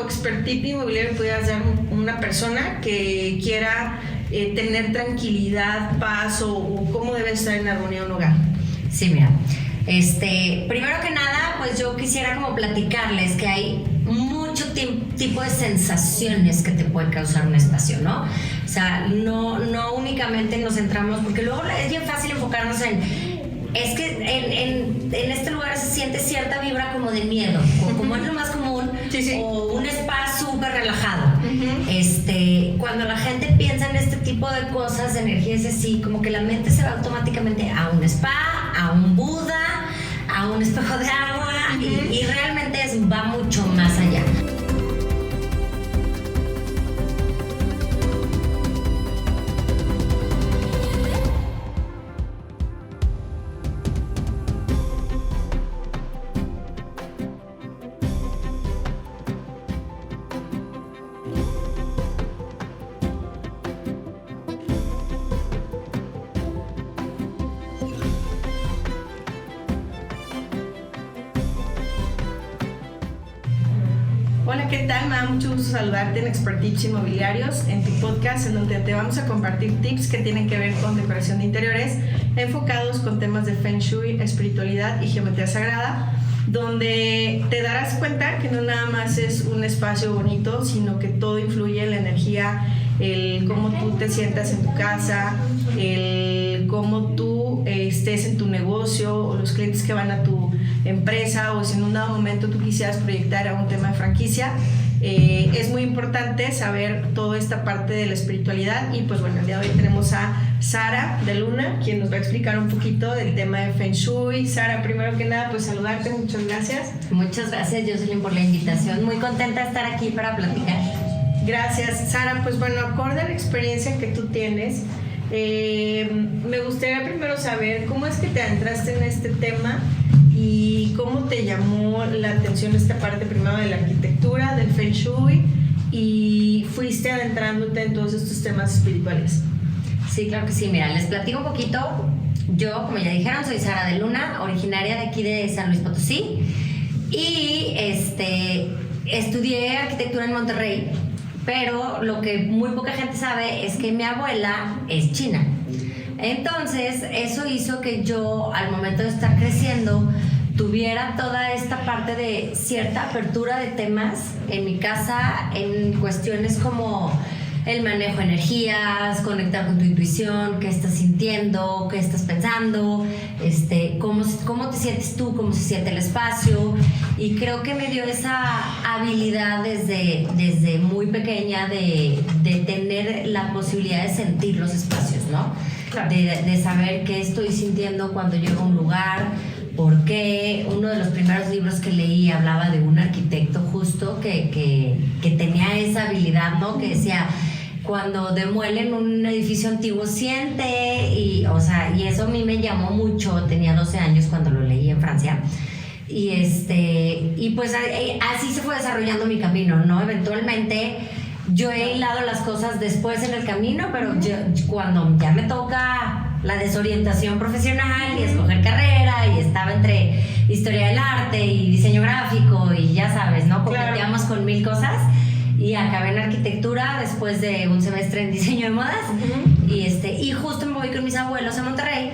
expert tip inmobiliario pudieras dar a una persona que quiera tener tranquilidad, paz o cómo debe estar en armonía un hogar? Sí, mira, primero que nada, pues yo quisiera como platicarles que hay mucho tipo de sensaciones que te puede causar un espacio, ¿no? O sea, no únicamente nos centramos, porque luego es bien fácil enfocarnos es que en este lugar se siente cierta vibra como de miedo, como es lo más común, sí. O un spa súper relajado. Cuando la gente piensa en este tipo de cosas, de energías así, como que la mente se va automáticamente a un spa, a un Buda, a un espejo de agua, y realmente va mucho más allá. Hola, ¿qué tal? Me da mucho gusto saludarte en Expert Tips Inmobiliarios, en tu podcast en donde te vamos a compartir tips que tienen que ver con decoración de interiores, enfocados con temas de Feng Shui, espiritualidad y geometría sagrada, donde te darás cuenta que no nada más es un espacio bonito, sino que todo influye en la energía, el cómo tú te sientas en tu casa, el cómo tú estés en tu negocio, o los clientes que van a tu empresa, o si en un dado momento tú quisieras proyectar a un tema de franquicia. Es muy importante saber toda esta parte de la espiritualidad. Y pues bueno, el día de hoy tenemos a Sara de Luna, quien nos va a explicar un poquito del tema de Feng Shui. Sara, primero que nada, pues saludarte, muchas gracias. Muchas gracias, Jocelyn, por la invitación. Muy contenta de estar aquí para platicar. Gracias, Sara. Pues bueno, acorde a la experiencia que tú tienes, me gustaría primero saber cómo es que te adentraste en este tema y cómo te llamó la atención esta parte primero de la arquitectura, del Feng Shui, y fuiste adentrándote en todos estos temas espirituales. Sí, claro que sí. Mira, les platico un poquito. Yo, como ya dijeron, soy Sara de Luna, originaria de aquí de San Luis Potosí, y estudié arquitectura en Monterrey, pero lo que muy poca gente sabe es que mi abuela es china. Entonces, eso hizo que yo, al momento de estar creciendo, tuviera toda esta parte de cierta apertura de temas en mi casa, en cuestiones como el manejo de energías, conectar con tu intuición, qué estás sintiendo, qué estás pensando, cómo te sientes tú, cómo se siente el espacio. Y creo que me dio esa habilidad desde muy pequeña de tener la posibilidad de sentir los espacios, ¿no? Claro. De saber qué estoy sintiendo cuando llego a un lugar, por qué. Uno de los primeros libros que leí hablaba de un arquitecto justo que tenía esa habilidad, ¿no? Que decía, cuando demuelen un edificio antiguo, siente, y eso a mí me llamó mucho. Tenía 12 años cuando lo leí en Francia. Y pues así se fue desarrollando mi camino, ¿no? Eventualmente yo he hilado las cosas después en el camino, pero cuando ya me toca la desorientación profesional y escoger carrera, y estaba entre historia del arte y diseño gráfico, y ya sabes, ¿no? Coqueteamos con mil cosas, y acabé en arquitectura después de un semestre en diseño de modas. Y justo me voy con mis abuelos a Monterrey,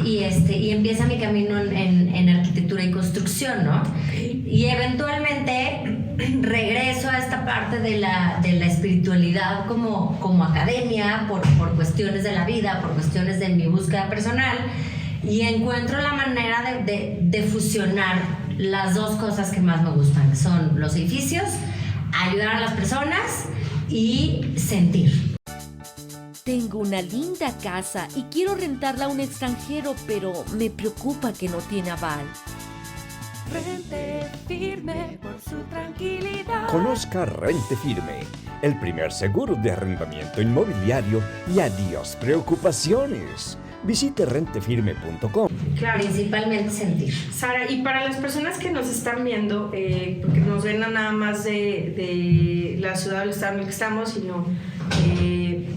y empieza mi camino en arquitectura y construcción, ¿no? Y eventualmente regreso a esta parte de la espiritualidad como academia, por cuestiones de la vida, por cuestiones de mi búsqueda personal, y encuentro la manera de fusionar las dos cosas que más me gustan, que son los edificios, ayudar a las personas y sentir. Tengo una linda casa y quiero rentarla a un extranjero, pero me preocupa que no tiene aval. Rente Firme por su tranquilidad. Conozca Rente Firme, el primer seguro de arrendamiento inmobiliario, y adiós preocupaciones. Visite rentefirme.com. Claro. Principalmente sentir. Sara, y para las personas que nos están viendo, porque nos ven no nada más de la ciudad del estado en el que estamos, sino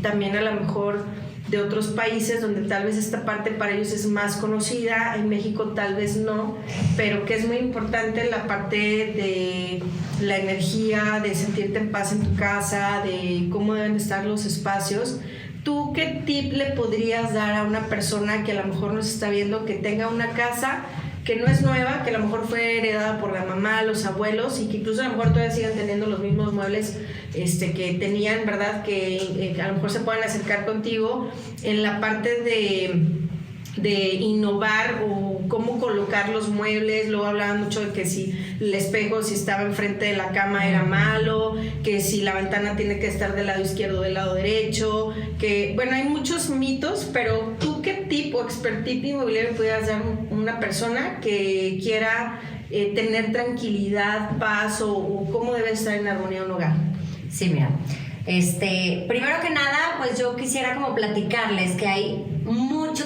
también a lo mejor de otros países donde tal vez esta parte para ellos es más conocida, en México tal vez no, pero que es muy importante la parte de la energía, de sentirte en paz en tu casa, de cómo deben estar los espacios. ¿Tú qué tip le podrías dar a una persona que a lo mejor nos está viendo, que tenga una casa que no es nueva, que a lo mejor fue heredada por la mamá, los abuelos, y que incluso a lo mejor todavía siguen teniendo los mismos muebles que tenían, ¿verdad? Que a lo mejor se puedan acercar contigo en la parte de innovar o cómo colocar los muebles? Luego hablaban mucho de que si el espejo, si estaba enfrente de la cama, era malo, que si la ventana tiene que estar del lado izquierdo o del lado derecho, que bueno, hay muchos mitos, pero ¿tú qué tip o expert tip inmobiliario pudieras dar a una persona que quiera tener tranquilidad, paz o cómo debe estar en armonía un hogar? Sí, mira, primero que nada, pues yo quisiera como platicarles que hay mucho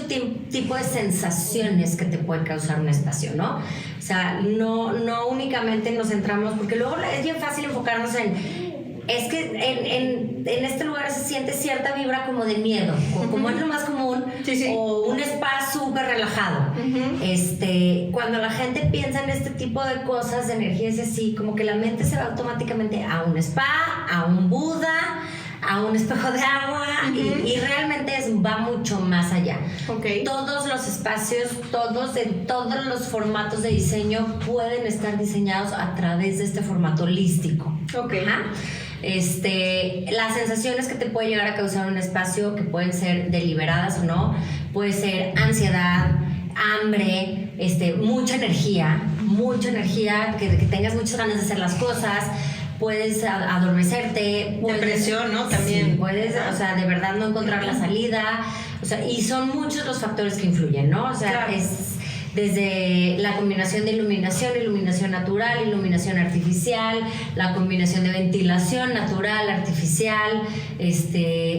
tipo de sensaciones que te puede causar un espacio, ¿no? O sea, no únicamente nos centramos, porque luego es bien fácil enfocarnos es que en este lugar se siente cierta vibra como de miedo, como es lo más común, sí. O un spa súper relajado. Cuando la gente piensa en este tipo de cosas, de energías así, como que la mente se va automáticamente a un spa, a un Buda, a un espejo de agua, y realmente va mucho más allá. Okay. Todos los espacios, en todos los formatos de diseño pueden estar diseñados a través de este formato holístico. Okay. Ajá. Las sensaciones que te puede llegar a causar un espacio, que pueden ser deliberadas o no, puede ser ansiedad, hambre, mucha energía, que tengas muchas ganas de hacer las cosas. Puedes adormecerte, depresión, ¿no? También. Sí, puedes, o sea, de verdad no encontrar la salida, o sea, y son muchos los factores que influyen, ¿no? O sea, claro. Es desde la combinación de iluminación natural, iluminación artificial, la combinación de ventilación natural, artificial,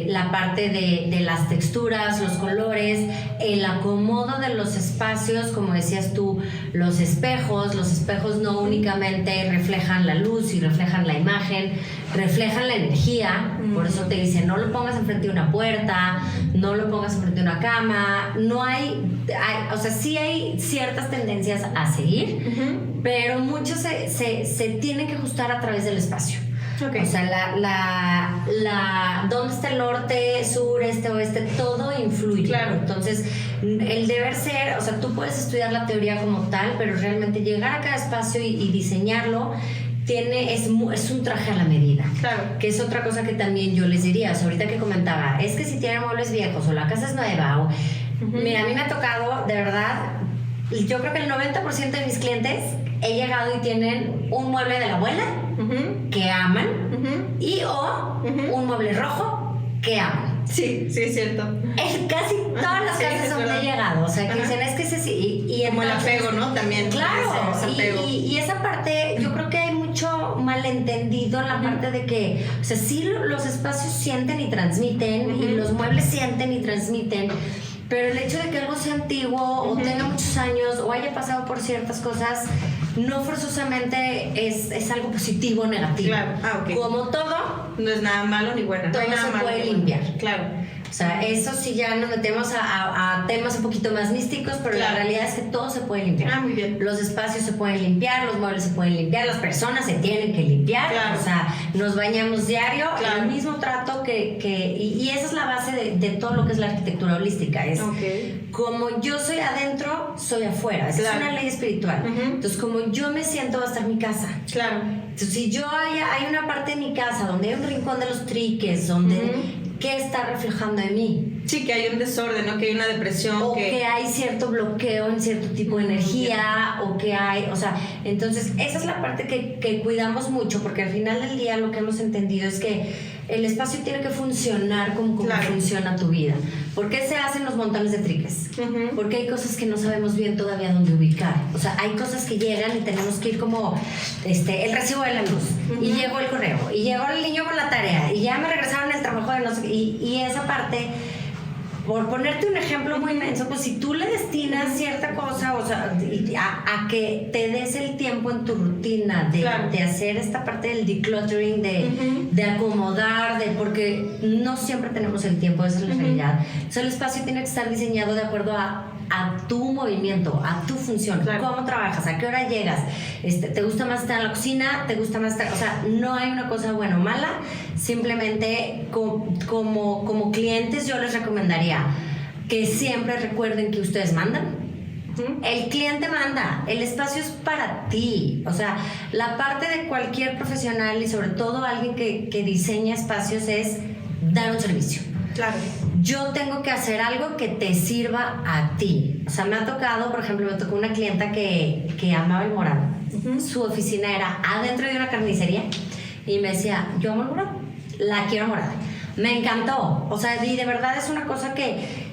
la parte de las texturas, los colores, el acomodo de los espacios, como decías tú, los espejos no únicamente reflejan la luz y reflejan la imagen, reflejan la energía. Por eso te dicen, no lo pongas enfrente de una puerta, no lo pongas enfrente de una cama. No o sea, sí hay ciertas tendencias a seguir, pero muchos se tienen que ajustar a través del espacio. Okay. O sea, dónde está el norte, sur, este, oeste, todo influye. Claro. Entonces, el deber ser, o sea, tú puedes estudiar la teoría como tal, pero realmente llegar a cada espacio y diseñarlo es un traje a la medida. Claro. Que es otra cosa que también yo les diría. O sea, ahorita que comentaba, es que si tienen muebles viejos o la casa es nueva, mira, a mí me ha tocado, de verdad, yo creo que el 90% de mis clientes he llegado y tienen un mueble de la abuela que aman o un mueble rojo que aman. Sí, es cierto. Casi todas las casas donde he llegado, o sea, que dicen, es que y como entonces, el apego, ¿no? También. Claro, ese apego. Y esa parte, yo creo que hay mucho malentendido en la parte de que, o sea, sí los espacios sienten y transmiten, y los muebles sienten y transmiten, pero el hecho de que algo sea antiguo o tenga muchos años o haya pasado por ciertas cosas, no forzosamente es algo positivo o negativo. Claro. Okay. Como todo, no es nada malo ni bueno. Todo no se puede limpiar. Claro. O sea, eso sí ya nos metemos a temas un poquito más místicos, pero la realidad es que todo se puede limpiar. Muy bien. Los espacios se pueden limpiar, los muebles se pueden limpiar, las personas se tienen que limpiar. Claro. O sea, nos bañamos diario, el mismo trato y esa es la base de todo lo que es la arquitectura holística. Es como yo soy adentro, soy afuera. Esa es una ley espiritual. Entonces, como yo me siento, va a estar mi casa. Claro. Entonces, si yo hay una parte de mi casa donde hay un rincón de los triques, donde ¿qué está reflejando en mí? Sí, que hay un desorden, ¿no? Que hay una depresión. O que hay cierto bloqueo en cierto tipo de energía, o que hay, o sea, entonces esa es la parte que cuidamos mucho, porque al final del día lo que hemos entendido es que el espacio tiene que funcionar como funciona tu vida. ¿Por qué se hacen los montones de triques? Porque hay cosas que no sabemos bien todavía dónde ubicar. O sea, hay cosas que llegan y tenemos que ir como el recibo de la luz, y llegó el correo, y llegó el niño con la tarea, y ya me regresaron el trabajo de no sé qué, y esa parte por ponerte un ejemplo muy inmenso, pues si tú le destinas cierta cosa, o sea, a que te des el tiempo en tu rutina de hacer esta parte del decluttering, de acomodar, porque no siempre tenemos el tiempo, esa es la realidad. O sea, el espacio tiene que estar diseñado de acuerdo a tu movimiento, a tu función, cómo trabajas, a qué hora llegas, te gusta más estar en la cocina, te gusta más estar, o sea, no hay una cosa buena o mala, simplemente como clientes yo les recomendaría que siempre recuerden que ustedes mandan. El cliente manda, el espacio es para ti, o sea, la parte de cualquier profesional y sobre todo alguien que diseña espacios es dar un servicio. Claro. Yo tengo que hacer algo que te sirva a ti. O sea, me ha tocado, por ejemplo, me tocó una clienta que amaba el morado. Su oficina era adentro de una carnicería y me decía, yo amo el morado, la quiero morada. Me encantó. O sea, y de verdad es una cosa que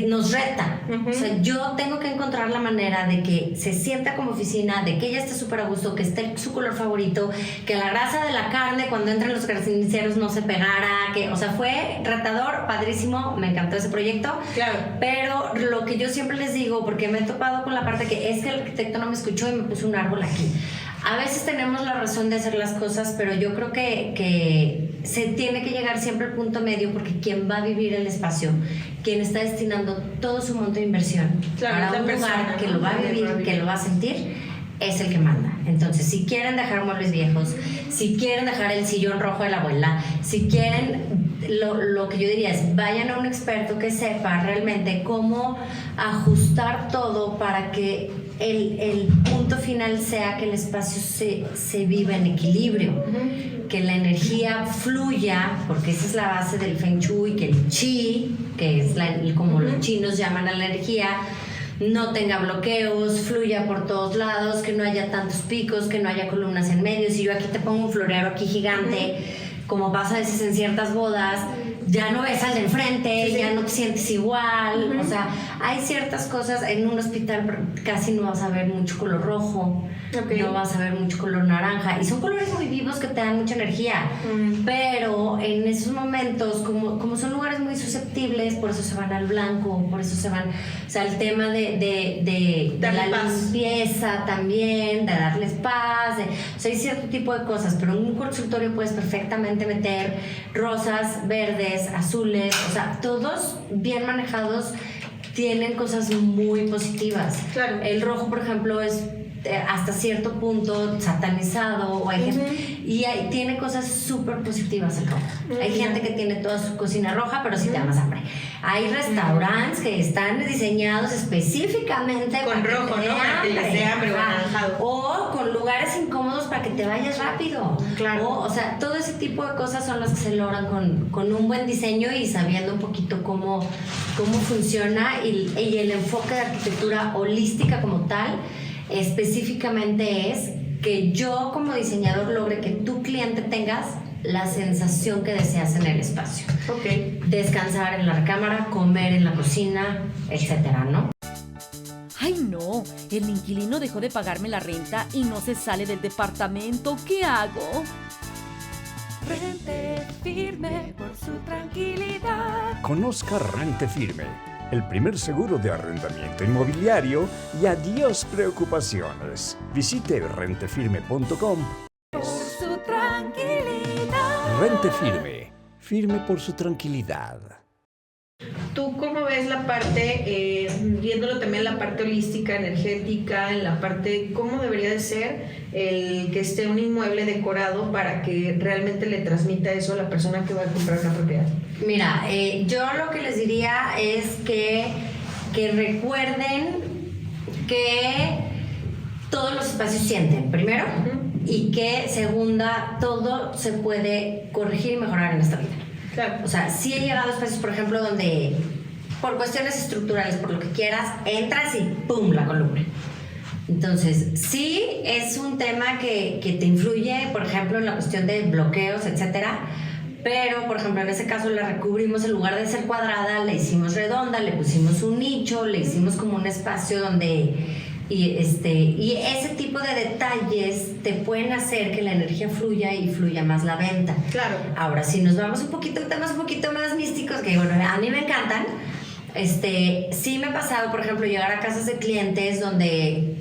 nos reta. O sea, yo tengo que encontrar la manera de que se sienta como oficina, de que ella esté súper a gusto, que esté su color favorito, que la grasa de la carne cuando entran los carniceros no se pegara, o sea, fue retador, padrísimo, me encantó ese proyecto. Claro. Pero lo que yo siempre les digo, porque me he topado con la parte que es que el arquitecto no me escuchó y me puso un árbol aquí. A veces tenemos la razón de hacer las cosas, pero yo creo que se tiene que llegar siempre al punto medio, porque quien va a vivir el espacio, quien está destinando todo su monto de inversión para un lugar que lo va a vivir, que lo va a sentir, es el que manda. Entonces, si quieren dejar muebles viejos, si quieren dejar el sillón rojo de la abuela, si quieren, lo que yo diría es vayan a un experto que sepa realmente cómo ajustar todo para que el punto final sea que el espacio se viva en equilibrio, que la energía fluya, porque esa es la base del Feng Shui, que el Qi, que es como los chinos llaman a la energía, no tenga bloqueos, fluya por todos lados, que no haya tantos picos, que no haya columnas en medio. Si yo aquí te pongo un florero aquí gigante, como pasa a veces en ciertas bodas, ya no ves al de enfrente, ya no te sientes igual. O sea, hay ciertas cosas. En un hospital casi no vas a ver mucho color rojo, no vas a ver mucho color naranja, y son colores muy vivos que te dan mucha energía. Pero en esos momentos, como son lugares muy susceptibles, por eso se van al blanco, por eso se van, o sea, el tema de la limpieza también, de darles paz, o sea, hay cierto tipo de cosas, pero en un consultorio puedes perfectamente meter rosas, verdes, azules, o sea, todos bien manejados tienen cosas muy positivas. Claro. El rojo, por ejemplo, es hasta cierto punto satanizado, o hay gente, y tiene cosas súper positivas el rojo. Hay gente que tiene toda su cocina roja, pero sí te da más hambre. Hay restaurantes que están diseñados específicamente con rojo, ¿no? Para que les dé hambre, o con lugares incómodos para que te vayas rápido. Claro. O sea, todo ese tipo de cosas son las que se logran con un buen diseño y sabiendo un poquito cómo funciona, y el enfoque de arquitectura holística como tal. Específicamente es que yo como diseñador logre que tu cliente tengas la sensación que deseas en el espacio. Descansar en la recámara, comer en la cocina, etcétera, ¿no? ¡Ay, no! El inquilino dejó de pagarme la renta y no se sale del departamento. ¿Qué hago? Rente Firme por su tranquilidad. Conozca Rente Firme, el primer seguro de arrendamiento inmobiliario, y adiós preocupaciones. Visite rentefirme.com. Por su tranquilidad. Rente Firme, firme por su tranquilidad. ¿Tú cómo ves la parte, viéndolo también la parte holística, energética, en la parte, cómo debería de ser el que esté un inmueble decorado para que realmente le transmita eso a la persona que va a comprar una propiedad? Mira, yo lo que les diría es que recuerden que todos los espacios sienten, primero, y que segunda, todo se puede corregir y mejorar en esta vida. Claro. O sea, sí he llegado a espacios, por ejemplo, donde por cuestiones estructurales, por lo que quieras, entras y ¡pum!, la columna. Entonces, sí es un tema que te influye, por ejemplo, en la cuestión de bloqueos, etcétera. Pero, por ejemplo, en ese caso la recubrimos, en lugar de ser cuadrada, la hicimos redonda, le pusimos un nicho, le hicimos como un espacio donde Y ese tipo de detalles te pueden hacer que la energía fluya y fluya más la venta. Claro. Ahora, si nos vamos temas un poquito más místicos, que bueno, a mí me encantan, sí me ha pasado, por ejemplo, llegar a casas de clientes donde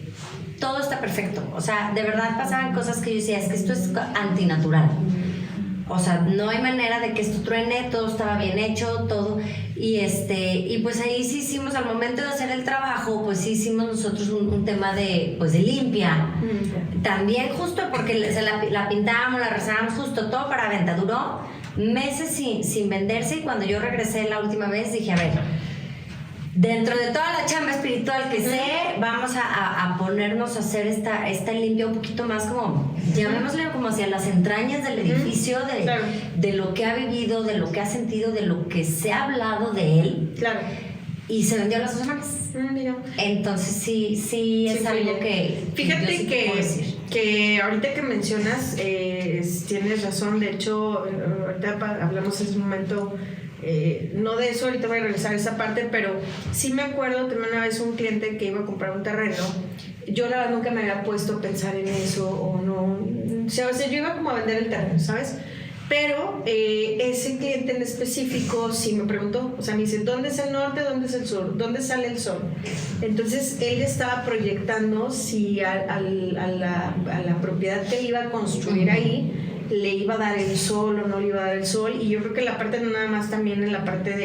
todo está perfecto. O sea, de verdad pasaban cosas que yo decía, es que esto es antinatural. O sea, no hay manera de que esto truene, todo estaba bien hecho, todo. Y pues ahí sí hicimos, al momento de hacer el trabajo, pues sí hicimos nosotros un tema de limpia. También justo porque la pintábamos, la rezábamos justo, todo para venta. Duró meses sin venderse, y cuando yo regresé la última vez dije, a ver, dentro de toda la chamba espiritual que sé, vamos a ponernos a hacer esta limpia un poquito más como, llamémosle como hacia las entrañas del edificio, de lo que ha vivido, de lo que ha sentido, de lo que se ha hablado de él. Claro. Y se vendió a las 2 semanas. Mira. Entonces sí es algo que fíjate yo sí te puedo decir. que ahorita que mencionas, tienes razón. De hecho, ahorita hablamos en ese momento, no de eso, ahorita voy a regresar a esa parte, pero sí me acuerdo también una vez un cliente que iba a comprar un terreno. Yo la verdad nunca me había puesto a pensar en eso, o no, o sea, yo iba como a vender el terreno, ¿sabes? Pero ese cliente en específico sí me preguntó, o sea, me dice, ¿dónde es el norte, dónde es el sur, dónde sale el sol? Entonces él estaba proyectando si a la propiedad que él iba a construir ahí le iba a dar el sol o no le iba a dar el sol. Y yo creo que la parte no nada más también en la parte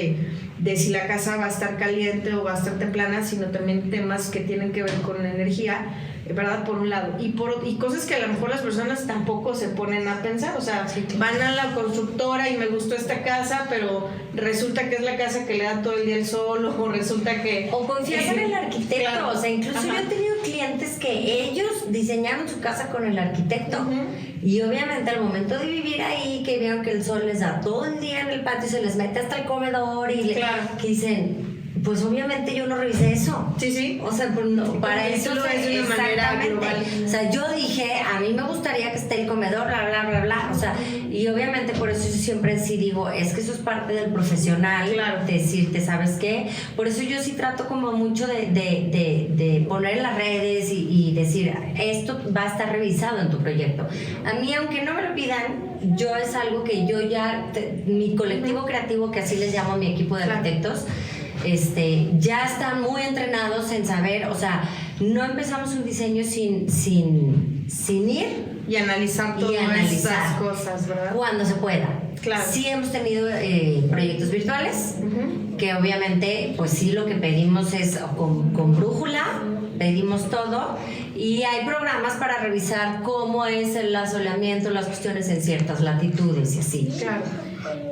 de si la casa va a estar caliente o va a estar templana, sino también temas que tienen que ver con la energía, ¿verdad? Por un lado, y cosas que a lo mejor las personas tampoco se ponen a pensar. O sea, sí, van a la constructora y me gustó esta casa, pero resulta que es la casa que le da todo el día el sol, o resulta que... O confías en el arquitecto. Claro. O sea, incluso yo he tenido clientes que ellos diseñaron su casa con el arquitecto. Y obviamente al momento de vivir ahí, que vieron que el sol les da todo el día en el patio y se les mete hasta el comedor, y que dicen... Pues obviamente yo no revisé eso. Sí. O sea, pues no, para eso lo es de una manera global. O sea, yo dije, a mí me gustaría que esté el comedor, bla, bla, bla, bla. O sea, y obviamente por eso yo siempre sí digo, es que eso es parte del profesional. Claro. Decirte, ¿sabes qué? Por eso yo sí trato como mucho de poner en las redes y decir, esto va a estar revisado en tu proyecto. A mí, aunque no me lo pidan, yo es algo que yo ya, mi colectivo creativo, que así les llamo a mi equipo de arquitectos, ya están muy entrenados en saber, o sea, no empezamos un diseño sin ir y analizar todas esas cosas, ¿verdad? Cuando se pueda. Claro. Sí hemos tenido proyectos virtuales, que obviamente, pues sí, lo que pedimos es con brújula, pedimos todo, y hay programas para revisar cómo es el asoleamiento, las cuestiones en ciertas latitudes y así. Claro.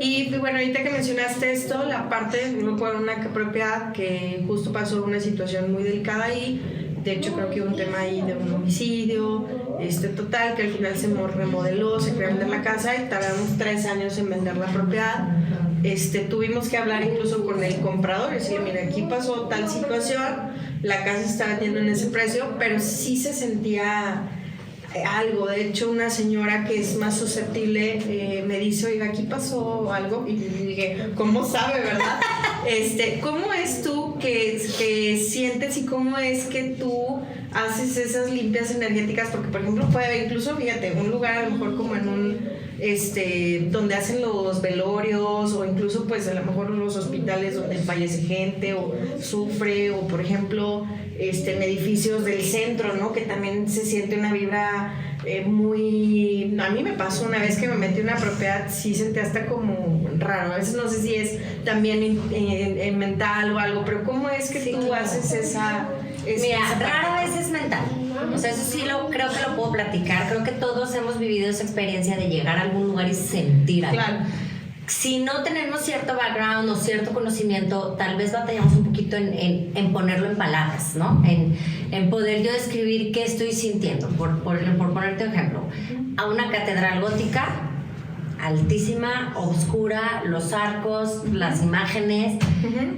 Y bueno, ahorita que mencionaste esto, la parte, me acuerdo de una propiedad que justo pasó una situación muy delicada ahí. De hecho, creo que hubo un tema ahí de un homicidio, total, que al final se remodeló, se quería vender la casa y tardamos 3 años en vender la propiedad. Tuvimos que hablar incluso con el comprador y decirle, mira, aquí pasó tal situación, la casa está vendiendo en ese precio, pero sí se sentía algo. De hecho, una señora que es más susceptible me dice, oiga, aquí pasó algo, y dije, ¿cómo sabe, verdad? ¿Cómo es tú que sientes, y cómo es que tú haces esas limpias energéticas? Porque, por ejemplo, puede haber incluso, fíjate, un lugar a lo mejor como en un donde hacen los velorios, o incluso pues a lo mejor los hospitales donde fallece gente o sufre, o por ejemplo en edificios del centro, ¿no? Que también se siente una vibra muy... A mí me pasó una vez que me metí en una propiedad, sí sentí hasta como raro. A veces no sé si es también mental o algo, pero ¿cómo es que tú haces esa... Mira, rara vez es mental. O sea, eso sí creo que lo puedo platicar. Creo que todos hemos vivido esa experiencia de llegar a algún lugar y sentir algo. Claro. Si no tenemos cierto background o cierto conocimiento, tal vez batallamos un poquito en ponerlo en palabras, ¿no? En poder yo describir qué estoy sintiendo. Por ponerte un ejemplo, a una catedral gótica altísima, oscura, los arcos, las imágenes,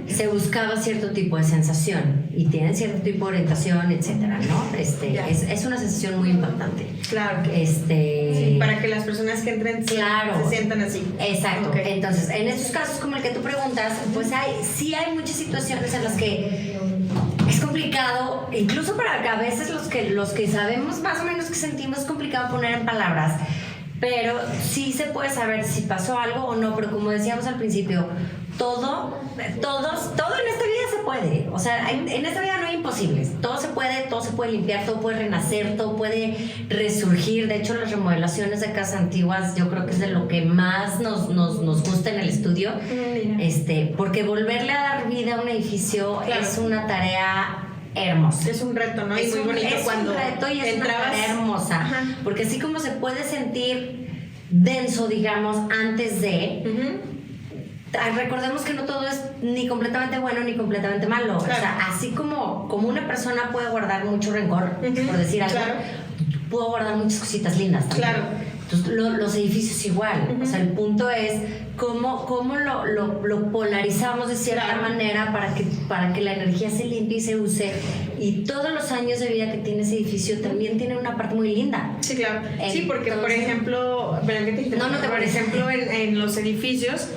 se buscaba cierto tipo de sensación y tienen cierto tipo de orientación, etcétera, ¿no? Es una sensación muy impactante. Claro. Sí, para que las personas que entren se sientan así. Exacto. Okay. Entonces, en estos casos como el que tú preguntas, pues sí hay muchas situaciones en las que es complicado complicado, incluso para que a veces los que sabemos más o menos que sentimos, es complicado poner en palabras, pero sí se puede saber si pasó algo o no, pero como decíamos al principio, todo en esta vida se puede, o sea, en esta vida no hay imposibles, todo se puede limpiar, todo puede renacer, todo puede resurgir. De hecho, las remodelaciones de casas antiguas yo creo que es de lo que más nos gusta en el estudio, porque volverle a dar vida a un edificio es una tarea hermosa. Es un reto, ¿no? Y muy bonito cuando un reto y es entrabas... una tarea hermosa. Ajá. Porque así como se puede sentir denso, digamos, antes de... Recordemos que no todo es ni completamente bueno ni completamente malo. Claro. O sea, así como una persona puede guardar mucho rencor, por decir algo, puedo guardar muchas cositas lindas también. Claro. Entonces, los edificios igual. O sea, el punto es cómo lo polarizamos de cierta manera para que la energía se limpie y se use. Y todos los años de vida que tiene ese edificio también tiene una parte muy linda. Sí, claro. Sí, porque, por ejemplo, por ejemplo, en los edificios,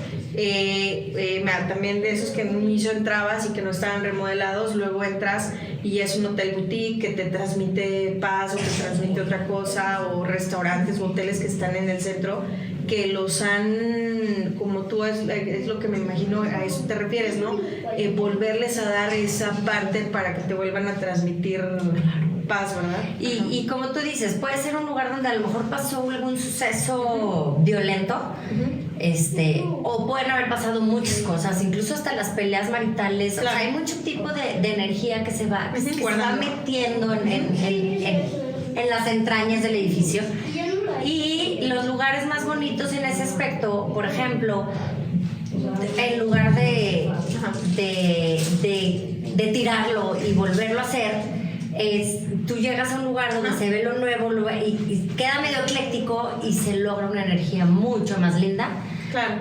también de esos que en un inicio entrabas y que no estaban remodelados, luego entras y es un hotel boutique que te transmite paz o te transmite otra cosa, o restaurantes o hoteles que están en el centro que los han, como tú es lo que me imagino, a eso te refieres, ¿no? Volverles a dar esa parte para que te vuelvan a transmitir paz, ¿verdad? Y como tú dices, puede ser un lugar donde a lo mejor pasó algún suceso violento, o pueden haber pasado muchas cosas, incluso hasta las peleas maritales. Claro. O sea, hay mucho tipo de energía que se va metiendo en las entrañas del edificio. Y los lugares más bonitos en ese aspecto, por ejemplo, en lugar de tirarlo y volverlo a hacer, tú llegas a un lugar donde se ve lo nuevo y queda medio ecléctico y se logra una energía mucho más linda. Claro.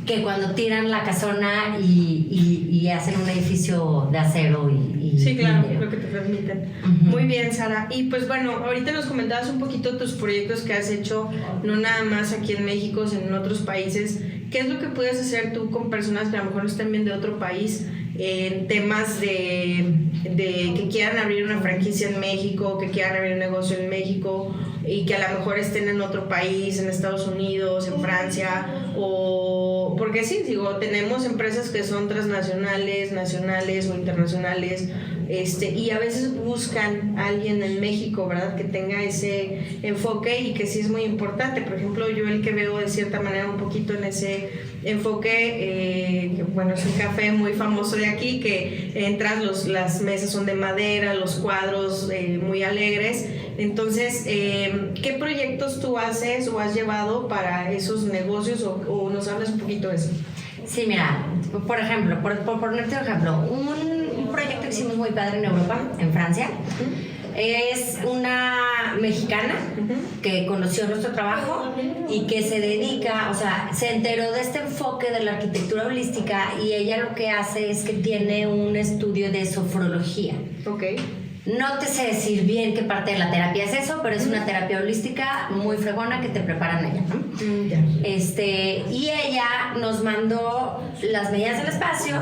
Que cuando tiran la casona y hacen un edificio de acero sí, claro, lo que te transmiten. Muy bien, Sara. Y pues bueno, ahorita nos comentabas un poquito tus proyectos que has hecho, no nada más aquí en México, sino en otros países. ¿Qué es lo que puedes hacer tú con personas que a lo mejor estén bien de otro país en temas de que quieran abrir una franquicia en México, que quieran abrir un negocio en México y que a lo mejor estén en otro país, en Estados Unidos, en Francia, o porque sí, digo, tenemos empresas que son transnacionales, nacionales o internacionales, y a veces buscan a alguien en México, ¿verdad?, que tenga ese enfoque y que sí es muy importante. Por ejemplo, yo el que veo de cierta manera un poquito en ese enfoque, que bueno, es un café muy famoso de aquí, que entras, las mesas son de madera, los cuadros muy alegres. Entonces, ¿qué proyectos tú haces o has llevado para esos negocios, o nos hablas un poquito de eso? Sí, mira, por ejemplo, por ponerte un ejemplo, un proyecto que hicimos muy padre en Europa, en Francia. Es una mexicana que conoció nuestro trabajo y que se dedica, o sea, se enteró de este enfoque de la arquitectura holística, y ella lo que hace es que tiene un estudio de sofrología. Okay. No te sé decir bien qué parte de la terapia es eso, pero es una terapia holística muy fregona que te preparan allá, ¿no? Y ella nos mandó las medidas del espacio,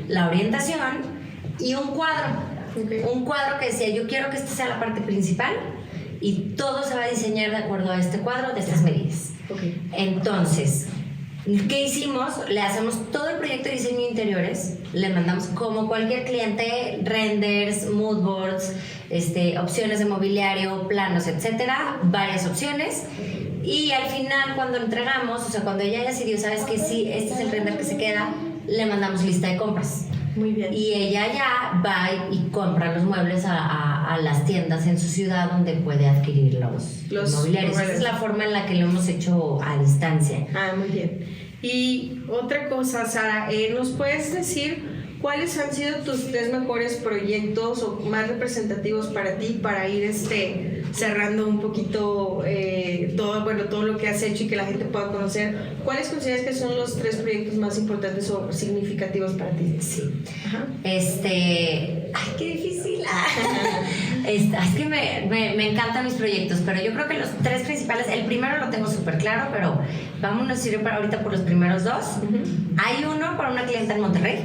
la orientación y un cuadro. Okay. Un cuadro que decía: yo quiero que esta sea la parte principal y todo se va a diseñar de acuerdo a este cuadro de estas medidas. Okay. Entonces, ¿qué hicimos? Le hacemos todo el proyecto de diseño de interiores, le mandamos, como cualquier cliente, renders, mood boards, opciones de mobiliario, planos, etcétera, varias opciones. Y al final, cuando entregamos, o sea, cuando ella decidió, ¿sabes qué? Sí, este es el render que se queda, le mandamos lista de compras. Muy bien. Y ella ya va y compra los muebles a las tiendas en su ciudad donde puede adquirir los mobiliarios. Esa es la forma en la que lo hemos hecho a distancia. Ah, muy bien. Y otra cosa, Sara, ¿nos puedes decir cuáles han sido tus 3 mejores proyectos o más representativos para ti, para ir cerrando un poquito todo lo que has hecho y que la gente pueda conocer? ¿Cuáles consideras que son los 3 proyectos más importantes o significativos para ti? Sí. Ajá. Ay, qué difícil. Es que me encantan mis proyectos, pero yo creo que los 3 principales, el primero lo tengo súper claro, pero vámonos a ir para ahorita por los primeros 2. Hay uno para una clienta en Monterrey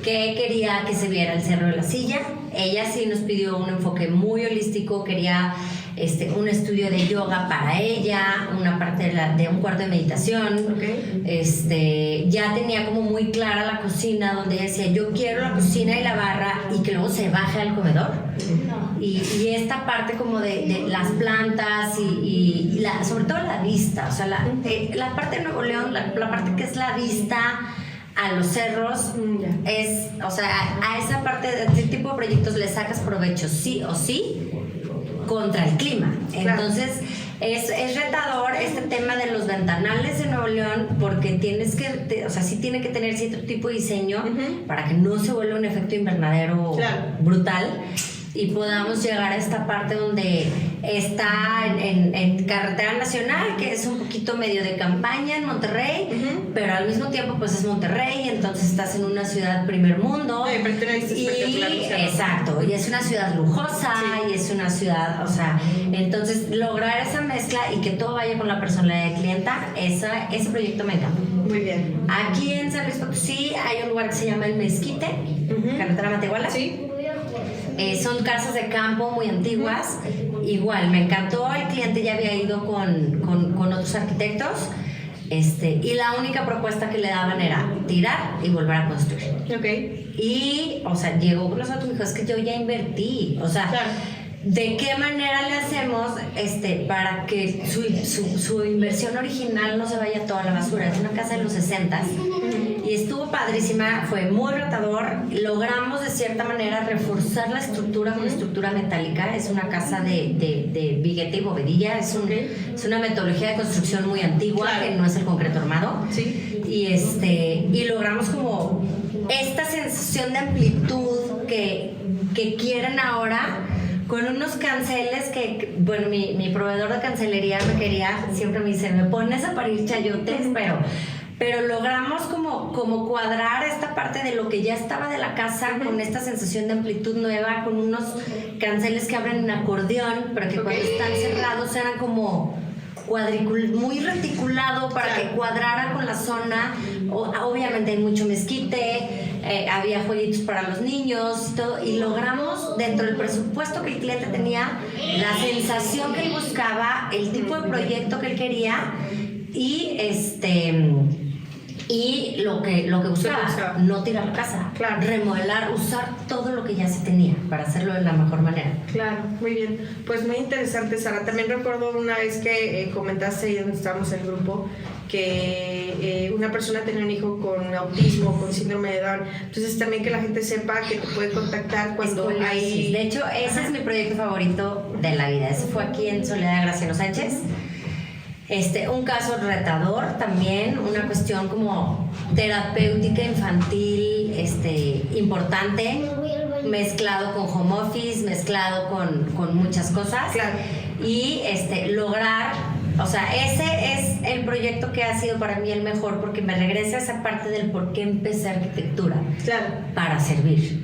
que quería que se viera el Cerro de la Silla. Ella sí nos pidió un enfoque muy holístico, quería un estudio de yoga para ella, una parte de un cuarto de meditación. Ya tenía como muy clara la cocina, donde ella decía, yo quiero la cocina y la barra y que luego se baje al comedor. Y esta parte como de las plantas y sobre todo la vista, o sea, la parte de Nuevo León, la parte que es la vista a los cerros, o sea, a esa parte de este tipo de proyectos le sacas provecho sí o sí contra el clima. Entonces es retador este tema de los ventanales de Nuevo León, porque tienes que, o sea, sí tiene que tener cierto tipo de diseño para que no se vuelva un efecto invernadero brutal y podamos llegar a esta parte donde está en carretera nacional, que es un poquito medio de campaña en Monterrey, pero al mismo tiempo pues es Monterrey, entonces estás en una ciudad primer mundo. Exacto, y es una ciudad lujosa, y es una ciudad, o sea, entonces lograr esa mezcla y que todo vaya con la personalidad de clienta, ese proyecto me encanta. Muy bien. Aquí en San Luis Potosí hay un lugar que se llama El Mezquite, carretera Matehuala. Sí. Son casas de campo muy antiguas. Igual, me encantó. El cliente ya había ido con otros arquitectos. Y la única propuesta que le daban era tirar y volver a construir. Y, o sea, llegó con nosotros y me dijo, es que yo ya invertí. O sea, ¿de qué manera le hacemos para que su inversión original no se vaya toda a la basura? Es una casa de los 60s y estuvo padrísima, fue muy retador. Logramos de cierta manera reforzar la estructura con estructura metálica. Es una casa de vigueta y bovedilla, es una metodología de construcción muy antigua, que no es el concreto armado. Y logramos como esta sensación de amplitud que quieren ahora, con unos canceles que, bueno, mi proveedor de cancelería siempre me dice, me pones a parir chayotes, pero logramos como cuadrar esta parte de lo que ya estaba de la casa con esta sensación de amplitud nueva, con unos canceles que abren en acordeón, pero que cuando están cerrados eran como muy reticulado para que cuadrara con la zona. Obviamente hay mucho mezquite, había jueguitos para los niños y todo, y logramos dentro del presupuesto que el cliente tenía, la sensación que él buscaba, el tipo de proyecto que él quería y lo que buscaba, no tirar la casa, remodelar, usar todo lo que ya se tenía para hacerlo de la mejor manera. Claro, muy bien. Pues muy interesante, Sara. También recuerdo una vez que comentaste ahí donde estábamos en el grupo que una persona tenía un hijo con autismo, con síndrome de Down. Entonces también que la gente sepa que te puede contactar cuando hay... De hecho, ese es mi proyecto favorito de la vida. Ese fue aquí en Soledad de Graciano Sánchez. Un caso retador también, una cuestión como terapéutica infantil importante, mezclado con home office, mezclado con muchas cosas. Y lograr, o sea, ese es el proyecto que ha sido para mí el mejor, porque me regresa a esa parte del por qué empecé arquitectura. Para servir.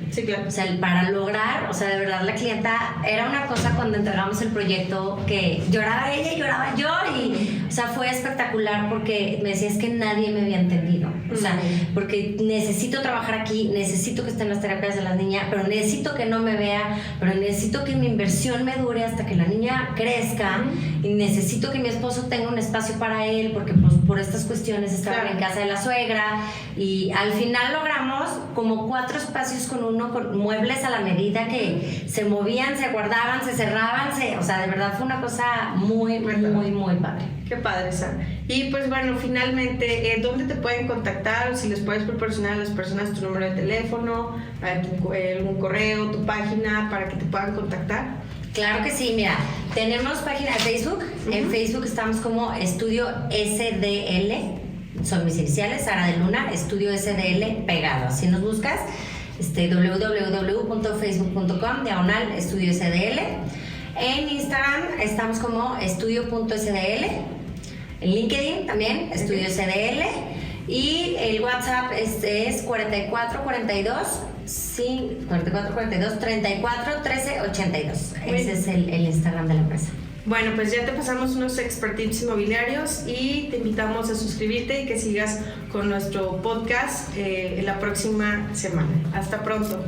O sea, para lograr, o sea, de verdad la clienta, era una cosa cuando entregamos el proyecto que lloraba ella y lloraba yo, y, o sea, fue espectacular porque me decía, es que nadie me había entendido. O sea, porque necesito trabajar aquí, necesito que estén las terapias de las niñas, pero necesito que no me vea, pero necesito que mi inversión me dure hasta que la niña crezca, y necesito que mi esposo tenga un espacio para él, porque pues por estas cuestiones estaba en casa de la suegra, y al final logramos como 4 espacios con muebles a la medida que se movían, se guardaban, se cerraban, o sea, de verdad fue una cosa muy, muy, muy padre. Qué padre, Sara. Y pues bueno, finalmente, ¿dónde te pueden contactar? Si les puedes proporcionar a las personas tu número de teléfono, algún correo, tu página, para que te puedan contactar. Claro que sí, mira, tenemos página de Facebook. En Facebook estamos como Estudio SDL, son mis iniciales, Sara de Luna, Estudio SDL pegado. Si nos buscas, www.facebook.com/Estudio SDL. En Instagram estamos como estudio.sdl. En LinkedIn también, Estudio SDL. Y el WhatsApp es 4442-341382. Ese es el Instagram de la empresa. Bueno, pues ya te pasamos unos expert tips inmobiliarios y te invitamos a suscribirte y que sigas con nuestro podcast la próxima semana. Hasta pronto.